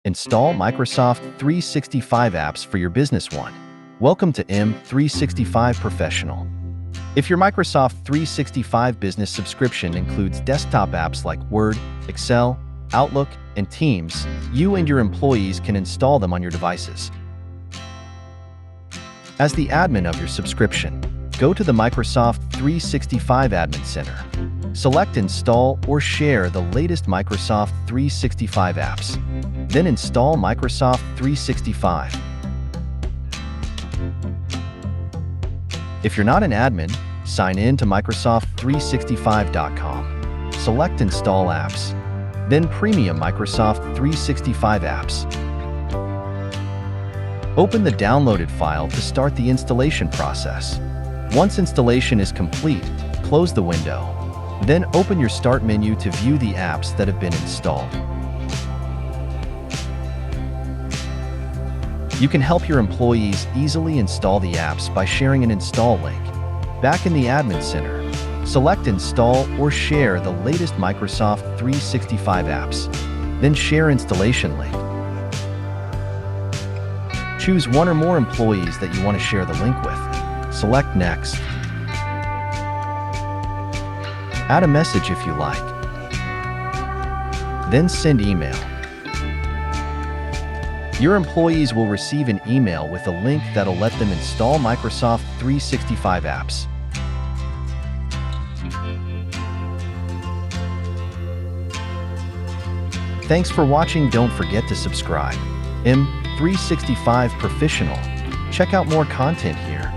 Install Microsoft 365 apps for your business one. Welcome to M365 Professional. If your Microsoft 365 business subscription includes desktop apps like Word, Excel, Outlook, and Teams, you and your employees can install them on your devices. As the admin of your subscription, go to the Microsoft 365 Admin Center. Select Install or Share the latest Microsoft 365 apps. Then install Microsoft 365. If you're not an admin, sign in to Microsoft365.com. Select Install Apps. Then Premium Microsoft 365 apps. Open the downloaded file to start the installation process. Once installation is complete, close the window. Then open your Start menu to view the apps that have been installed. You can help your employees easily install the apps by sharing an install link. Back in the Admin Center, select Install or Share the latest Microsoft 365 apps. Then share installation link. Choose one or more employees that you want to share the link with. Select Next. Add a message if you like. Then send email. Your employees will receive an email with a link that'll let them install Microsoft 365 apps. Thanks for watching. Don't forget to subscribe. M365 Professional. Check out more content here.